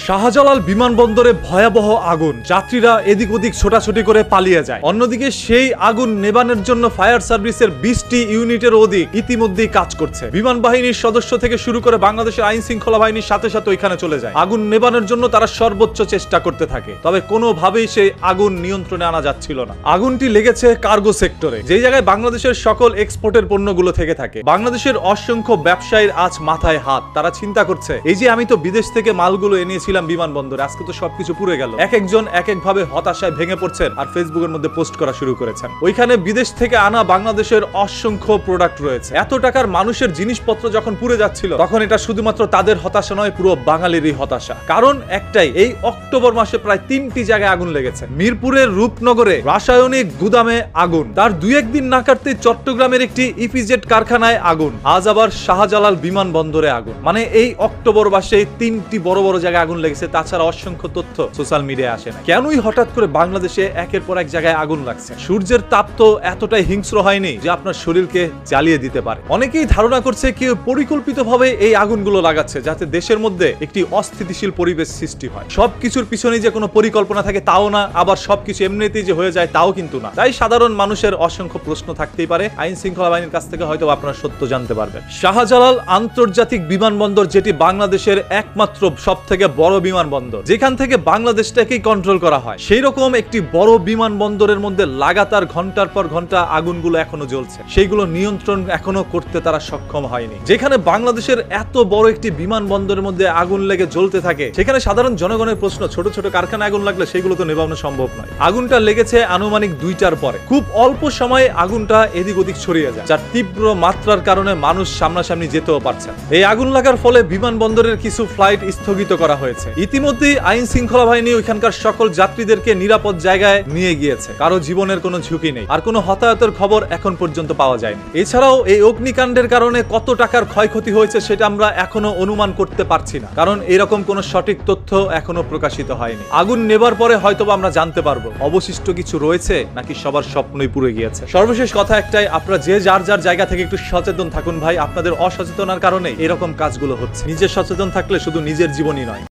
শাহজালাল বিমানবন্দরে ভয়াবহ আগুন, যাত্রীরা এদিক ওদিক ছোটাছুটি করে পালিয়ে যায়। অন্যদিকে সেই আগুন নেবানোর জন্য ফায়ার সার্ভিসের 20টি ইউনিটের অধিক ইতিমধ্যেই কাজ করছে। বিমান বাহিনীর সদস্য থেকে শুরু করে বাংলাদেশের আইন শৃঙ্খলা বাহিনীর সাথে সাথে ওইখানে চলে যায়। আগুন নেবানোর জন্য তারা সর্বোচ্চ চেষ্টা করতে থাকে, তবে কোনোভাবেই সেই আগুন নিয়ন্ত্রণে আনা যাচ্ছিল না। আগুনটি লেগেছে কার্গো সেক্টরে, যেই জায়গায় বাংলাদেশের সকল এক্সপোর্টের পণ্যগুলো থেকে থাকে। বাংলাদেশের অসংখ্য ব্যবসায়ীর আজ মাথায় হাত, তারা চিন্তা করছে এই যে আমি তো বিদেশ থেকে মালগুলো এনেছিলাম বিমানবন্দরে, আজকে তো সবকিছু পুড়ে গেল। এক একজন এক এক ভাবে হতাশায় ভেঙে পড়ছেন আর ফেসবুকের মধ্যে পোস্ট করা শুরু করেছেন। ওইখানে বিদেশ থেকে আনা বাংলাদেশের অসংখ্য প্রোডাক্ট রয়েছে। এত টাকার মানুষের জিনিসপত্র যখন পুড়ে যাচ্ছিল, তখন এটা শুধুমাত্র তাদের হতাশা নয়, পুরো বাঙালিরই হতাশা। কারণ একটাই, এই অক্টোবর মাসে প্রায় 3টি জায়গায় আগুন লেগেছে। মিরপুরের রূপনগরে রাসায়নিক গুদামে আগুন, তার 2-1 দিন না কাটতে চট্টগ্রামের একটি ইপিজেড কারখানায় আগুন, আজ আবার শাহজালাল বিমানবন্দরে আগুন। মানে এই অক্টোবর মাসে 3টি বড় বড় জায়গায় আগুন লেগেছে। তাছাড়া অসংখ্য তথ্য সোশ্যাল মিডিয়ায় আসে না। কেনই হঠাৎ করে বাংলাদেশে একের পর এক জায়গায় আগুন লাগছে? সূর্যের তাপ তো এতটাই হিংস্র হয়নি যে আপনার শরীরকে জ্বালিয়ে দিতে পারে। অনেকেই ধারণা করছে কেউ পরিকল্পিতভাবে এই আগুনগুলো লাগাচ্ছে যাতে দেশের মধ্যে একটি অস্থিতিশীল পরিবেশ সৃষ্টি হয়। সবকিছুর পিছনে যে কোনো পরিকল্পনা থাকে তাও না, আবার সবকিছু এমনিতেই যে হয়ে যায় তাও কিন্তু না। তাই সাধারণ মানুষের অসংখ্য প্রশ্ন থাকতেই পারে। আইন শৃঙ্খলা বাহিনীর কাছ থেকে হয়তো আপনারা সত্য জানতে পারবেন। শাহজালাল আন্তর্জাতিক বিমানবন্দর, যেটি বাংলাদেশের একমাত্র সব থেকে বড় বিমানবন্দর, যেখান থেকে বাংলাদেশটাকেই কন্ট্রোল করা হয়, সেই রকম একটি বড় বিমানবন্দরের মধ্যে লাগাতার ঘন্টার পর ঘন্টা আগুনগুলো এখনো জ্বলছে। সেইগুলো নিয়ন্ত্রণ এখনো করতে তারা সক্ষম হয়নি। যেখানে বাংলাদেশের এত বড় একটি বিমানবন্দরের মধ্যে আগুন লেগে জ্বলতে থাকে, সেখানে সাধারণ জনগণের প্রশ্ন, ছোট ছোট কারখানায় আগুন লাগলে সেগুলো তো নেভানো সম্ভব নয়। আগুনটা লেগেছে আনুমানিক 2টার পরে। খুব অল্প সময়ে আগুনটা এদিক ওদিক ছড়িয়ে যায়, যার তীব্র মাত্রার কারণে মানুষ সামনাসামনি যেতেও পারছে না। এই আগুন লাগার ফলে বিমানবন্দরের কিছু ফ্লাইট স্থগিত করা হয়েছে। ইতিমধ্যেই আইন শৃঙ্খলা বাহিনী ওইখানকার সকল যাত্রীদেরকে নিরাপদ জায়গায় নিয়ে গিয়েছে। কারো জীবনের কোনো ঝুঁকি নেই, আর কোনো হতাহতের খবর এখন পর্যন্ত পাওয়া যায়নি। এছাড়াও এই অগ্নিকাণ্ডের কারণে কত টাকার ক্ষয়ক্ষতি হয়েছে সেটা আমরা এখনো অনুমান করতে পারছি না, কারণ এরকম কোনো সঠিক তথ্য এখনো প্রকাশিত হয়নি। আগুন নেবার পরে হয়তো আমরা জানতে পারবো অবশিষ্ট কিছু রয়েছে নাকি সবার স্বপ্নই পুড়ে গিয়েছে। সর্বশেষ কথা একটাই, আপনারা যে যার যার জায়গা থেকে একটু সচেতন থাকুন ভাই। আপনাদের অসচেতনার কারণে এরকম কাজগুলো হচ্ছে। নিজে সচেতন থাকলে শুধু নিজের জীবনই নয়,